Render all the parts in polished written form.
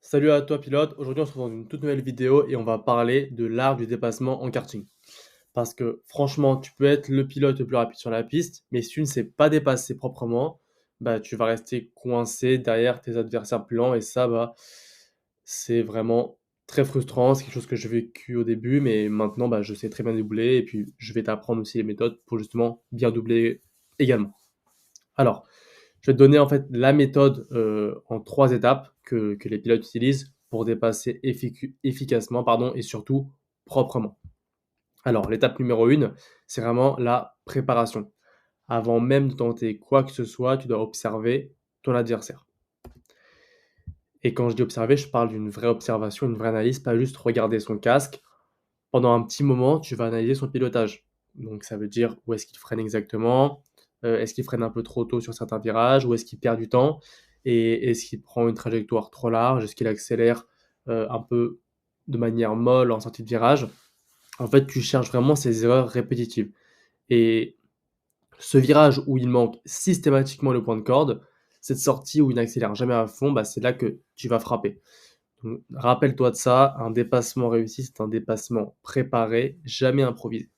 Salut à toi pilote, aujourd'hui on se retrouve dans une toute nouvelle vidéo et on va parler de l'art du dépassement en karting. Parce que franchement, tu peux être le pilote le plus rapide sur la piste, mais si tu ne sais pas dépasser proprement, bah tu vas rester coincé derrière tes adversaires plus lents et ça c'est vraiment très frustrant, c'est quelque chose que j'ai vécu au début, mais maintenant je sais très bien doubler et puis je vais t'apprendre aussi les méthodes pour justement bien doubler également. Alors, je vais te donner en fait la méthode, en 3 étapes que les pilotes utilisent pour dépasser efficacement pardon et surtout proprement. Alors l'étape numéro 1, c'est vraiment la préparation. Avant même de tenter quoi que ce soit, tu dois observer ton adversaire et quand je dis observer, je parle d'une vraie observation, une vraie analyse, pas juste regarder son casque. Pendant un petit moment, tu vas analyser son pilotage. Donc ça veut dire où est-ce qu'il freine exactement, est-ce qu'il freine un peu trop tôt sur certains virages, où est-ce qu'il perd du temps et est-ce qu'il prend une trajectoire trop large, est-ce qu'il accélère, un peu de manière molle en sortie de virage. En fait, tu cherches vraiment ces erreurs répétitives et ce virage où il manque systématiquement le point de corde, cette sortie où il n'accélère jamais à fond, c'est là que tu vas frapper. Donc rappelle-toi de ça, un dépassement réussi, c'est un dépassement préparé, jamais improvisé.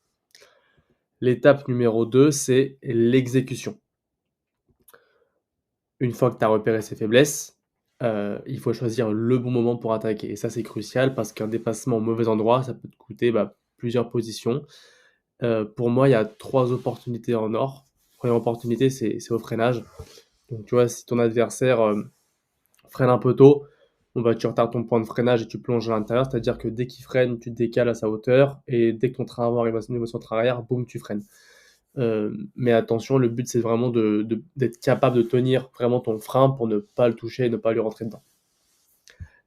L'étape numéro 2, c'est l'exécution. Une fois que tu as repéré ses faiblesses, il faut choisir le bon moment pour attaquer et ça, c'est crucial parce qu'un dépassement au mauvais endroit, ça peut te coûter, plusieurs positions. Pour moi, il y a 3 opportunités en or. 1re opportunité, c'est au freinage. Donc tu vois, si ton adversaire, freine un peu tôt, tu retardes ton point de freinage et tu plonges à l'intérieur. C'est-à-dire que dès qu'il freine, tu te décales à sa hauteur et dès que ton train avant arrive à son niveau centre arrière, boum, tu freines. Mais attention, le but, c'est vraiment d'être capable de tenir vraiment ton frein pour ne pas le toucher et ne pas lui rentrer dedans.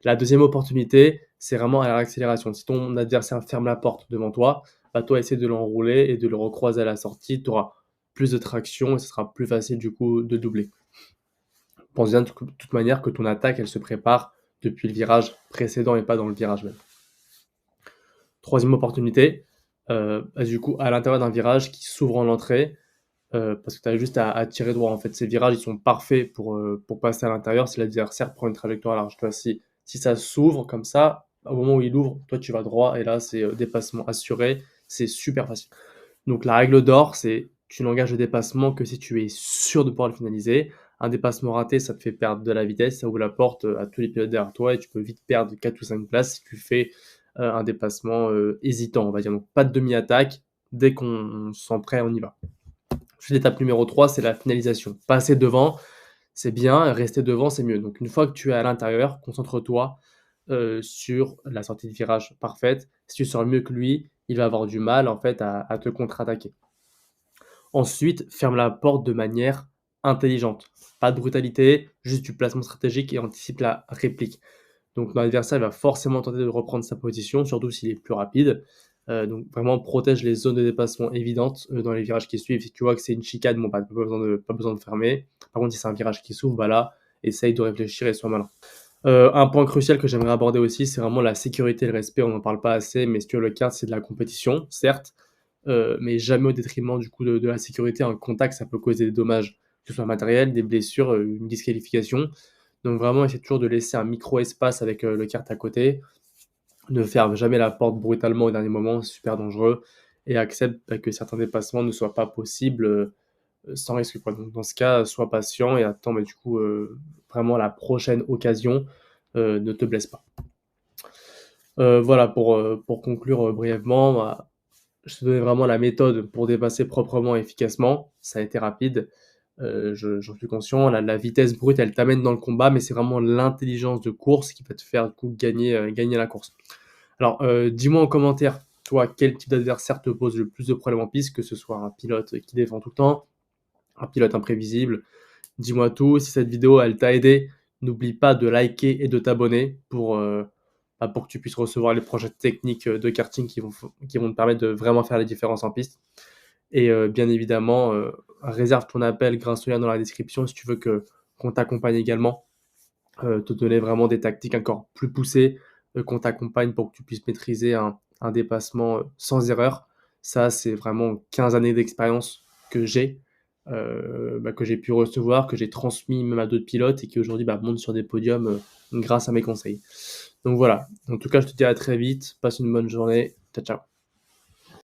La deuxième opportunité, c'est vraiment à l'accélération. Si ton adversaire ferme la porte devant toi, toi, essaie de l'enrouler et de le recroiser à la sortie. Tu auras plus de traction et ce sera plus facile du coup de doubler. Pense bien de toute manière que ton attaque, elle se prépare depuis le virage précédent et pas dans le virage même. Troisième opportunité, du coup, à l'intérieur d'un virage qui s'ouvre en entrée, parce que tu as juste à tirer droit. En fait, ces virages, ils sont parfaits pour passer à l'intérieur si l'adversaire prend une trajectoire large. Tu vois, si ça s'ouvre comme ça, au moment où il ouvre, toi, tu vas droit et là, c'est dépassement assuré. C'est super facile. Donc la règle d'or, c'est tu n'engages le dépassement que si tu es sûr de pouvoir le finaliser. Un dépassement raté, ça te fait perdre de la vitesse, ça ouvre la porte, à tous les pilotes derrière toi et tu peux vite perdre 4 ou 5 places si tu fais, un dépassement, hésitant, on va dire. Donc pas de demi-attaque, dès qu'on se sent prêt, on y va. Ensuite, l'étape numéro 3, c'est la finalisation. Passer devant, c'est bien, rester devant, c'est mieux. Donc une fois que tu es à l'intérieur, concentre-toi, sur la sortie de virage parfaite. Si tu sors mieux que lui, il va avoir du mal en fait à te contre-attaquer. Ensuite, ferme la porte de manière intelligente. Pas de brutalité, juste du placement stratégique et anticipe la réplique. Donc ton adversaire va forcément tenter de reprendre sa position, surtout s'il est plus rapide. Donc vraiment protège les zones de dépassement évidentes, dans les virages qui suivent. Si tu vois que c'est une chicane, pas besoin de fermer. Par contre, si c'est un virage qui s'ouvre, là, essaye de réfléchir et sois malin. Un point crucial que j'aimerais aborder aussi, c'est vraiment la sécurité et le respect. On n'en parle pas assez, mais si tu veux, le kart, c'est de la compétition, certes, mais jamais au détriment du coup de la sécurité. Un contact, ça peut causer des dommages, que ce soit matériels, des blessures, une disqualification. Donc vraiment, essaie toujours de laisser un micro-espace avec, le kart à côté. Ne ferme jamais la porte brutalement au dernier moment, c'est super dangereux et accepte, que certains dépassements ne soient pas possibles, sans risque, quoi. Donc dans ce cas, sois patient et attends, du coup, vraiment la prochaine occasion, ne te blesse pas. Voilà pour conclure, brièvement, je te donnais vraiment la méthode pour dépasser proprement et efficacement. Ça a été rapide, j'en suis conscient. La vitesse brute, elle t'amène dans le combat, mais c'est vraiment l'intelligence de course qui va te faire, du coup, gagner la course. Alors, dis-moi en commentaire, toi, quel type d'adversaire te pose le plus de problèmes en piste, que ce soit un pilote qui défend tout le temps, un pilote imprévisible? Dis-moi tout. Si cette vidéo, elle t'a aidé, n'oublie pas de liker et de t'abonner pour que tu puisses recevoir les prochaines techniques, de karting qui vont te permettre de vraiment faire la différence en piste et bien évidemment, réserve ton appel grâce au lien dans la description si tu veux qu'on t'accompagne également, te donner vraiment des tactiques encore plus poussées, qu'on t'accompagne pour que tu puisses maîtriser un dépassement, sans erreur. Ça, c'est vraiment 15 années d'expérience que j'ai. que j'ai pu recevoir, que j'ai transmis même à d'autres pilotes et qui aujourd'hui, montent sur des podiums, grâce à mes conseils. Donc voilà, en tout cas, je te dis à très vite, passe une bonne journée. Ciao, ciao.